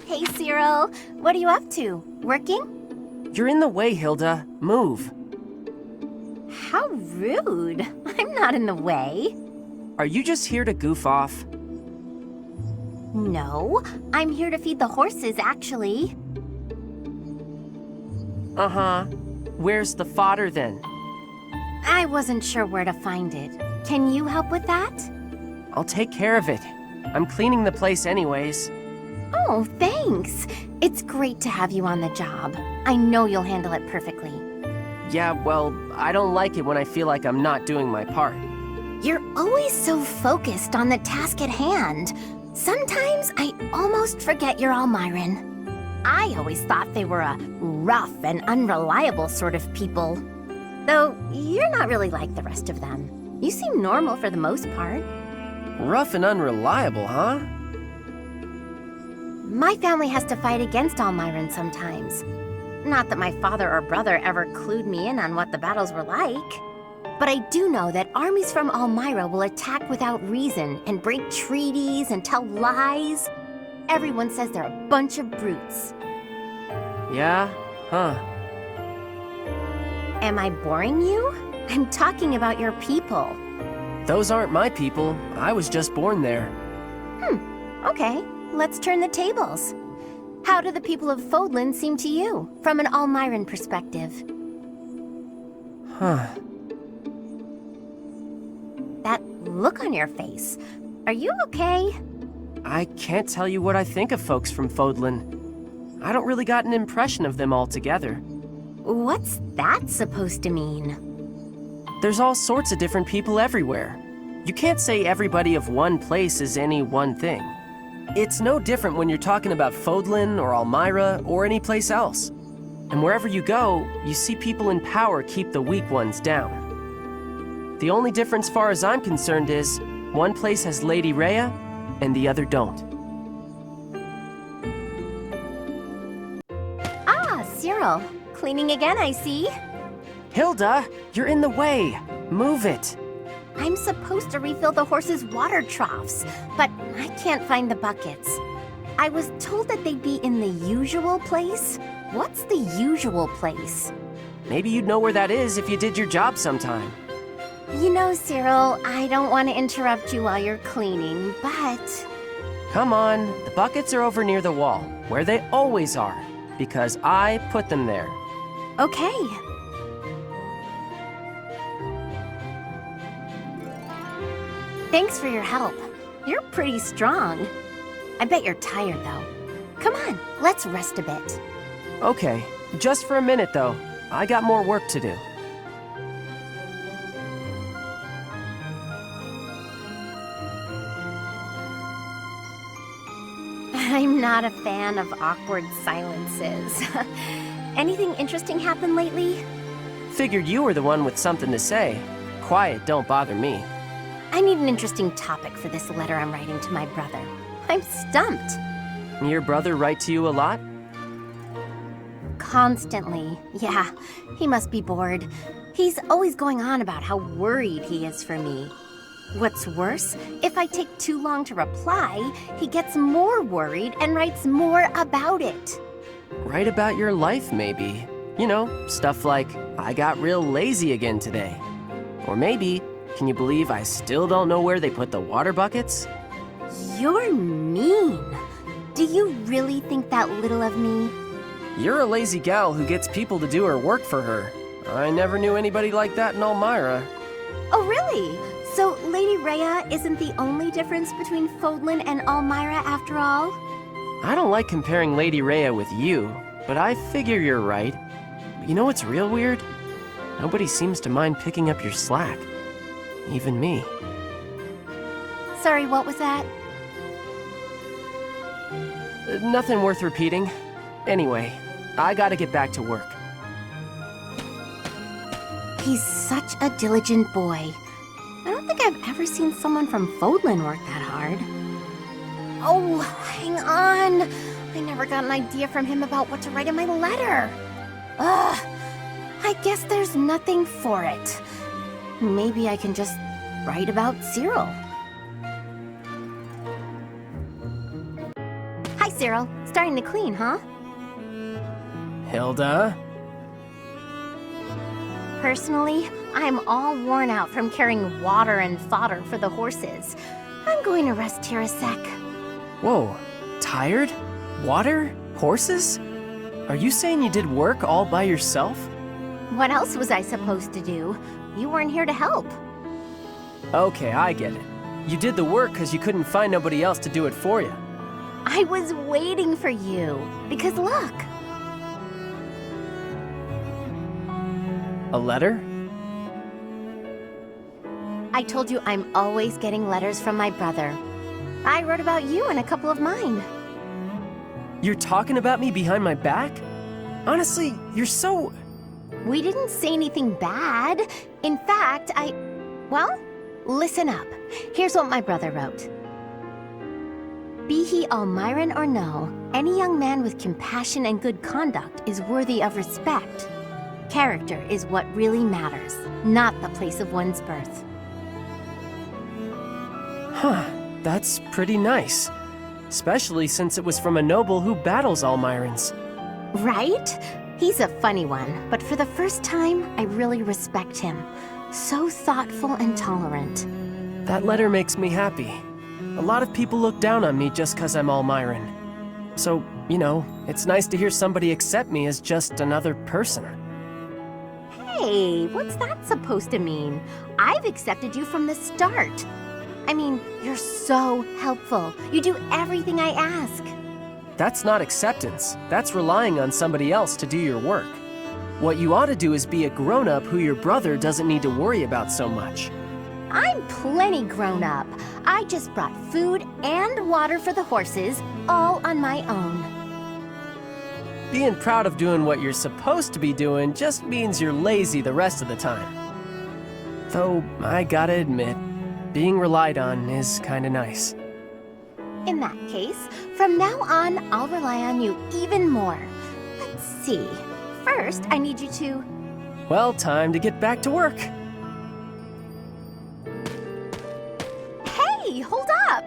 Hey, Cyril. What are you up to? Working? You're in the way, Hilda. Move. How rude. I'm not in the way. Are you just here to goof off? No, I'm here to feed the horses, actually. Uh-huh. Where's the fodder then? I wasn't sure where to find it. Can you help with that? I'll take care of it. I'm cleaning the place anyways. Oh, thanks. It's great to have you on the job. I know you'll handle it perfectly. Yeah, well, I don't like it when I feel like I'm not doing my part. You're always so focused on the task at hand. Sometimes I almost forget you're Almiran. I always thought they were a rough and unreliable sort of people. Though you're not really like the rest of them. You seem normal for the most part. Rough and unreliable, huh? My family has to fight against Almiran sometimes. Not that my father or brother ever clued me in on what the battles were like. But I do know that armies from Almira will attack without reason and break treaties and tell lies. Everyone says they're a bunch of brutes. Yeah? Huh. Am I boring you? I'm talking about your people. Those aren't my people. I was just born there. Okay, let's turn the tables. How do the people of Fodlan seem to you, from an Almiran perspective? Huh. That look on your face. Are you okay? I can't tell you what I think of folks from Fodlan. I don't really got an impression of them altogether. What's that supposed to mean? There's all sorts of different people everywhere. You can't say everybody of one place is any one thing. It's no different when you're talking about Fodlan or Almira or any place else. And wherever you go, you see people in power keep the weak ones down. The only difference far as I'm concerned is, one place has Lady Rhea, and the other don't. Ah, Cyril. Cleaning again, I see. Hilda, you're in the way. Move it. I'm supposed to refill the horses' water troughs, but I can't find the buckets. I was told that they'd be in the usual place. What's the usual place? Maybe you'd know where that is if you did your job sometime. You know, Cyril, I don't want to interrupt you while you're cleaning, but... Come on, the buckets are over near the wall, where they always are, because I put them there. Okay. Thanks for your help. You're pretty strong. I bet you're tired, though. Come on, let's rest a bit. Okay, just for a minute, though. I got more work to do. I'm not a fan of awkward silences. Anything interesting happen lately? Figured you were the one with something to say. Quiet don't bother me. I need an interesting topic for this letter I'm writing to my brother. I'm stumped. Your brother write to you a lot? Constantly. Yeah, he must be bored. He's always going on about how worried he is for me. What's worse, if I take too long to reply, he gets more worried and writes more about it. Write about your life, maybe. You know, stuff like, I got real lazy again today. Or maybe, can you believe I still don't know where they put the water buckets? You're mean. Do you really think that little of me? You're a lazy gal who gets people to do her work for her. I never knew anybody like that in Almira. Oh, really? So Lady Rhea isn't the only difference between Fodlan and Almira after all? I don't like comparing Lady Rhea with you, but I figure you're right. But you know what's real weird? Nobody seems to mind picking up your slack. Even me. Sorry, what was that? Nothing worth repeating. Anyway, I gotta get back to work. He's such a diligent boy. I don't think I've ever seen someone from Fodlan work that hard. Oh, hang on. I never got an idea from him about what to write in my letter. Ugh. I guess there's nothing for it. Maybe I can just write about Cyril. Hi, Cyril. Starting to clean, huh? Hilda? Personally, I'm all worn out from carrying water and fodder for the horses. I'm going to rest here a sec. Whoa, tired? Water? Horses? Are you saying you did work all by yourself? What else was I supposed to do? You weren't here to help. Okay, I get it. You did the work because you couldn't find nobody else to do it for you. I was waiting for you. Because look. A letter? I told you I'm always getting letters from my brother. I wrote about you in a couple of mine. You're talking about me behind my back? Honestly, you're so... We didn't say anything bad. In fact, Well, listen up. Here's what my brother wrote. Be he Almiran or no, any young man with compassion and good conduct is worthy of respect. Character is what really matters, not the place of one's birth. Huh, that's pretty nice. Especially since it was from a noble who battles Almirans. Right? He's a funny one, but for the first time, I really respect him. So thoughtful and tolerant. That letter makes me happy. A lot of people look down on me just because I'm Almiran. So, you know, it's nice to hear somebody accept me as just another person. Hey, what's that supposed to mean? I've accepted you from the start. I mean, you're so helpful. You do everything I ask. That's not acceptance. That's relying on somebody else to do your work. What you ought to do is be a grown-up who your brother doesn't need to worry about so much. I'm plenty grown up. I just brought food and water for the horses, all on my own. Being proud of doing what you're supposed to be doing just means you're lazy the rest of the time. Though, I gotta admit, being relied on is kinda nice. In that case, from now on, I'll rely on you even more. Let's see. First, I need you to... Well, time to get back to work. Hey, hold up!